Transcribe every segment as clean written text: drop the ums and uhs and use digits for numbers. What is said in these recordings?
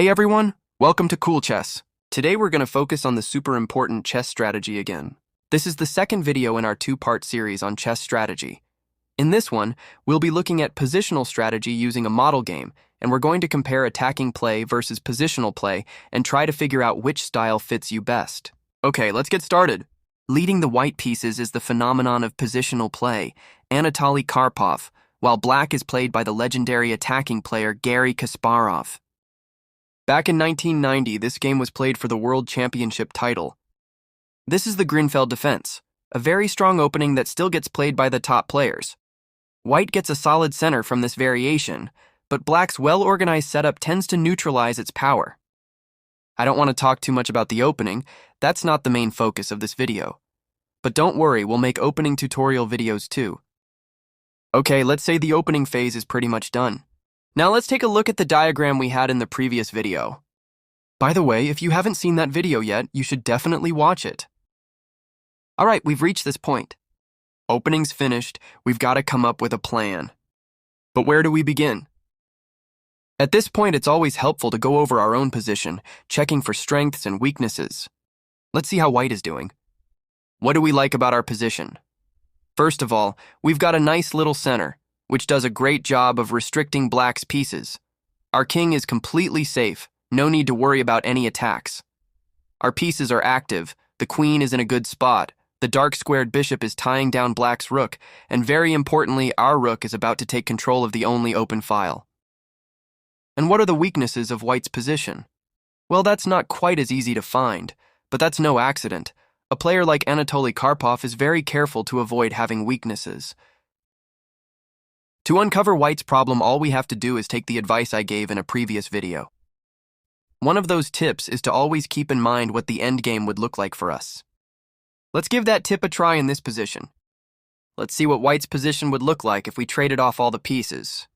Hey everyone, welcome to Cool Chess. Today we're going to focus on the super important chess strategy again. This is the second video in our two-part series on chess strategy. In this one, we'll be looking at positional strategy using a model game, and we're going to compare attacking play versus positional play and try to figure out which style fits you best. Okay, let's get started. Leading the white pieces is the phenomenon of positional play, Anatoly Karpov, while black is played by the legendary attacking player Garry Kasparov. Back in 1990, this game was played for the World Championship title. This is the Grinfeld defense, a very strong opening that still gets played by the top players. White gets a solid center from this variation, but black's well-organized setup tends to neutralize its power. I don't want to talk too much about the opening, that's not the main focus of this video. But don't worry, we'll make opening tutorial videos too. Okay, let's say the opening phase is pretty much done. Now let's take a look at the diagram we had in the previous video. By the way, if you haven't seen that video yet, you should definitely watch it. Alright, we've reached this point. Opening's finished, we've got to come up with a plan. But where do we begin? At this point, it's always helpful to go over our own position, checking for strengths and weaknesses. Let's see how white is doing. What do we like about our position? First of all, we've got a nice little center, which does a great job of restricting black's pieces. Our king is completely safe, no need to worry about any attacks. Our pieces are active, the queen is in a good spot, the dark-squared bishop is tying down black's rook, and very importantly, our rook is about to take control of the only open file. And what are the weaknesses of white's position? Well, that's not quite as easy to find, but that's no accident. A player like Anatoly Karpov is very careful to avoid having weaknesses. To uncover white's problem, all we have to do is take the advice I gave in a previous video. One of those tips is to always keep in mind what the endgame would look like for us. Let's give that tip a try in this position. Let's see what white's position would look like if we traded off all the pieces.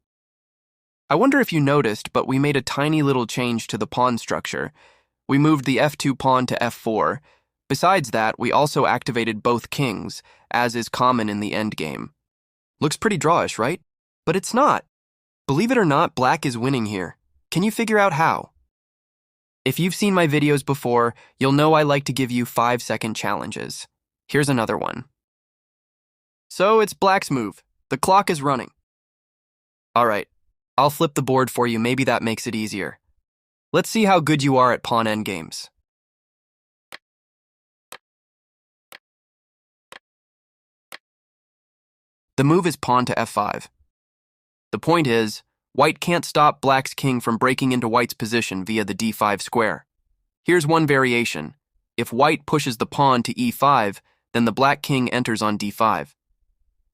I wonder if you noticed, but we made a tiny little change to the pawn structure. We moved the f2 pawn to f4. Besides that, we also activated both kings, as is common in the endgame. Looks pretty drawish, right? But it's not. Believe it or not, black is winning here. Can you figure out how? If you've seen my videos before, you'll know I like to give you 5-second challenges. Here's another one. So it's black's move. The clock is running. Alright, I'll flip the board for you, maybe that makes it easier. Let's see how good you are at pawn endgames. The move is pawn to f5. The point is, white can't stop black's king from breaking into white's position via the d5 square. Here's one variation. If white pushes the pawn to e5, then the black king enters on d5.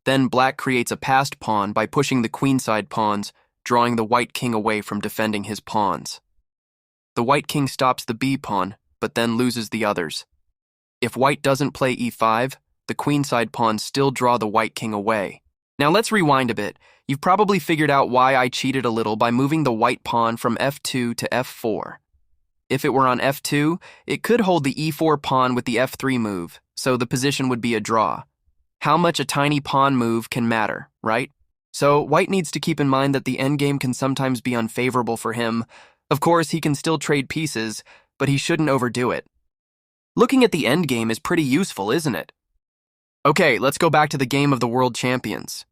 Then black creates a passed pawn by pushing the queenside pawns, drawing the white king away from defending his pawns. The white king stops the b pawn, but then loses the others. If white doesn't play e5, the queenside pawns still draw the white king away. Now let's rewind a bit. You've probably figured out why I cheated a little by moving the white pawn from f2 to f4. If it were on f2, it could hold the e4 pawn with the f3 move, so the position would be a draw. How much a tiny pawn move can matter, right? So white needs to keep in mind that the endgame can sometimes be unfavorable for him. Of course, he can still trade pieces, but he shouldn't overdo it. Looking at the endgame is pretty useful, isn't it? Okay, let's go back to the game of the world champions.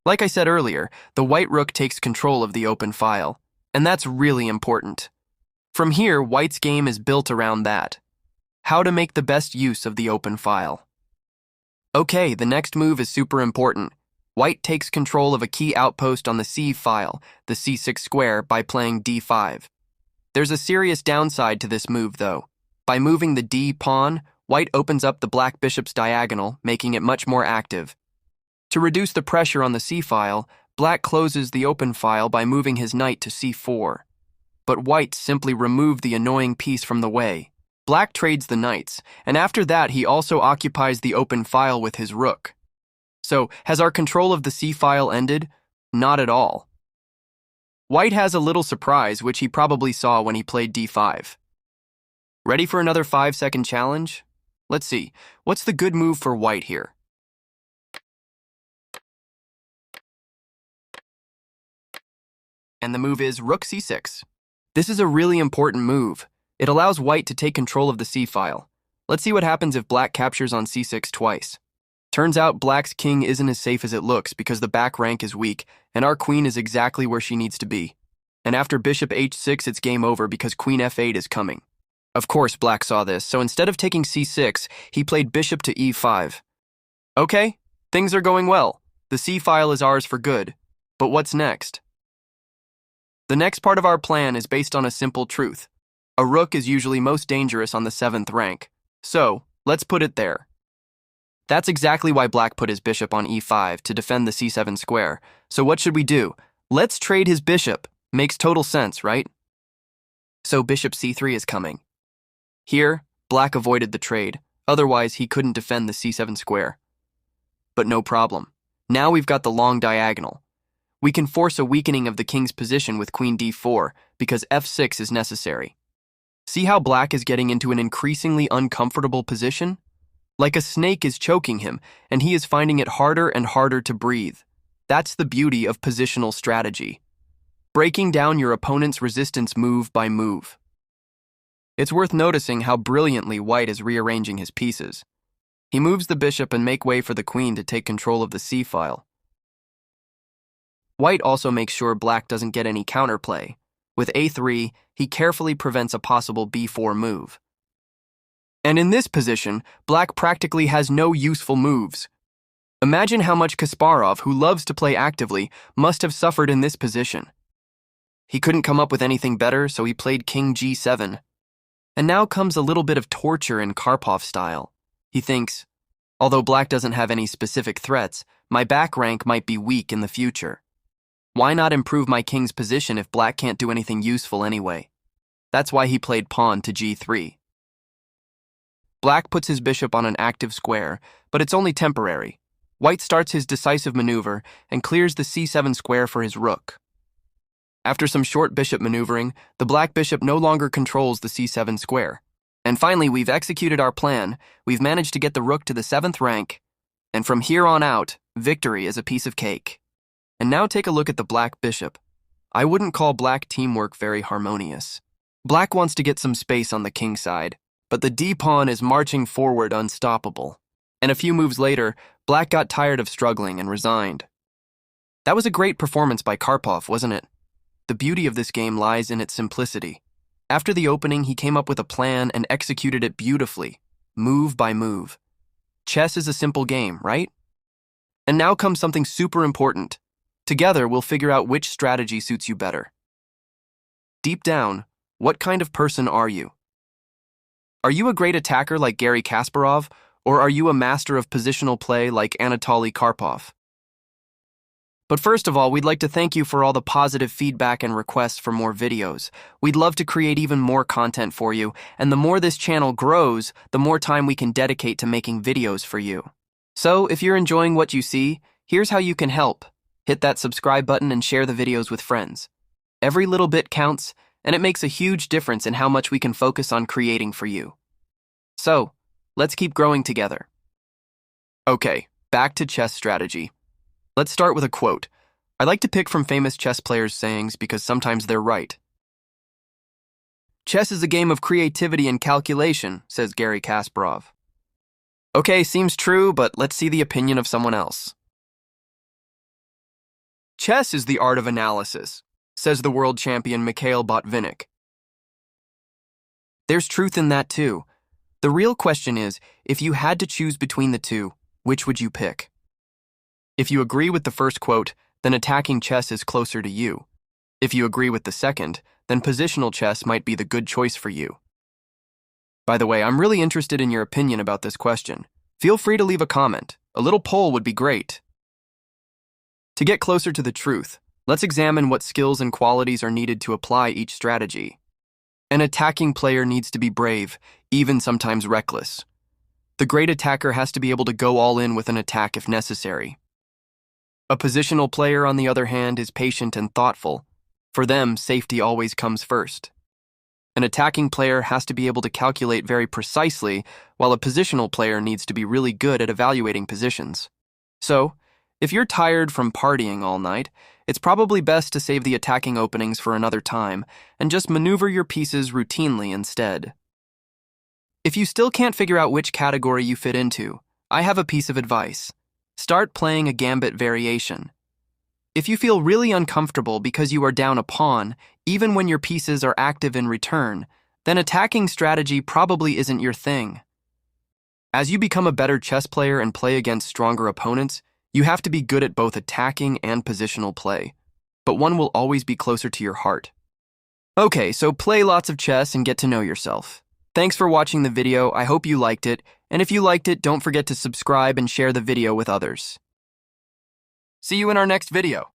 Like I said earlier, the white rook takes control of the open file, and that's really important. From here, white's game is built around that. How to make the best use of the open file. Okay, the next move is super important. White takes control of a key outpost on the c file, the c6 square, by playing d5. There's a serious downside to this move, though. By moving the d pawn, white opens up the black bishop's diagonal, making it much more active. To reduce the pressure on the c-file, black closes the open file by moving his knight to c4. But white simply removed the annoying piece from the way. Black trades the knights, and after that he also occupies the open file with his rook. So, has our control of the c-file ended? Not at all. White has a little surprise, which he probably saw when he played d5. Ready for another 5-second challenge? Let's see, what's the good move for white here? And the move is rook c6. This is a really important move. It allows white to take control of the c-file. Let's see what happens if black captures on c6 twice. Turns out black's king isn't as safe as it looks because the back rank is weak, and our queen is exactly where she needs to be. And after bishop h6, it's game over because queen f8 is coming. Of course, black saw this, so instead of taking c6, he played bishop to e5. Okay, things are going well. The c-file is ours for good. But what's next? The next part of our plan is based on a simple truth. A rook is usually most dangerous on the 7th rank. So, let's put it there. That's exactly why black put his bishop on e5 to defend the c7 square. So what should we do? Let's trade his bishop. Makes total sense, right? So bishop c3 is coming. Here, black avoided the trade. Otherwise, he couldn't defend the c7 square. But no problem. Now we've got the long diagonal. We can force a weakening of the king's position with queen d4 because f6 is necessary. See how black is getting into an increasingly uncomfortable position? Like a snake is choking him, and he is finding it harder and harder to breathe. That's the beauty of positional strategy. Breaking down your opponent's resistance move by move. It's worth noticing how brilliantly white is rearranging his pieces. He moves the bishop and makes way for the queen to take control of the c-file. White also makes sure black doesn't get any counterplay. With a3, he carefully prevents a possible b4 move. And in this position, black practically has no useful moves. Imagine how much Kasparov, who loves to play actively, must have suffered in this position. He couldn't come up with anything better, so he played king g7. And now comes a little bit of torture in Karpov style. He thinks, although black doesn't have any specific threats, my back rank might be weak in the future. Why not improve my king's position if black can't do anything useful anyway? That's why he played pawn to g3. Black puts his bishop on an active square, but it's only temporary. White starts his decisive maneuver and clears the c7 square for his rook. After some short bishop maneuvering, the black bishop no longer controls the c7 square. And finally, we've executed our plan. We've managed to get the rook to the 7th rank. And from here on out, victory is a piece of cake. And now take a look at the black bishop. I wouldn't call black teamwork very harmonious. Black wants to get some space on the king side, but the d-pawn is marching forward unstoppable. And a few moves later, black got tired of struggling and resigned. That was a great performance by Karpov, wasn't it? The beauty of this game lies in its simplicity. After the opening, he came up with a plan and executed it beautifully, move by move. Chess is a simple game, right? And now comes something super important. Together, we'll figure out which strategy suits you better. Deep down, what kind of person are you? Are you a great attacker like Garry Kasparov, or are you a master of positional play like Anatoly Karpov? But first of all, we'd like to thank you for all the positive feedback and requests for more videos. We'd love to create even more content for you, and the more this channel grows, the more time we can dedicate to making videos for you. So, if you're enjoying what you see, here's how you can help. Hit that subscribe button and share the videos with friends. Every little bit counts, and it makes a huge difference in how much we can focus on creating for you. So, let's keep growing together. Okay, back to chess strategy. Let's start with a quote. I like to pick from famous chess players' sayings because sometimes they're right. Chess is a game of creativity and calculation, says Garry Kasparov. Okay, seems true, but let's see the opinion of someone else. Chess is the art of analysis, says the world champion Mikhail Botvinnik. There's truth in that too. The real question is, if you had to choose between the two, which would you pick? If you agree with the first quote, then attacking chess is closer to you. If you agree with the second, then positional chess might be the good choice for you. By the way, I'm really interested in your opinion about this question. Feel free to leave a comment. A little poll would be great. To get closer to the truth, let's examine what skills and qualities are needed to apply each strategy. An attacking player needs to be brave, even sometimes reckless. The great attacker has to be able to go all in with an attack if necessary. A positional player, on the other hand, is patient and thoughtful. For them, safety always comes first. An attacking player has to be able to calculate very precisely, while a positional player needs to be really good at evaluating positions. So, if you're tired from partying all night, It's probably best to save the attacking openings for another time and just maneuver your pieces routinely instead. If you still can't figure out which category you fit into, I have a piece of advice. Start playing a gambit variation. If you feel really uncomfortable because you are down a pawn, even when your pieces are active in return, then attacking strategy probably isn't your thing. As you become a better chess player and play against stronger opponents, you have to be good at both attacking and positional play, but one will always be closer to your heart. Okay, so play lots of chess and get to know yourself. Thanks for watching the video. I hope you liked it, and if you liked it, don't forget to subscribe and share the video with others. See you in our next video.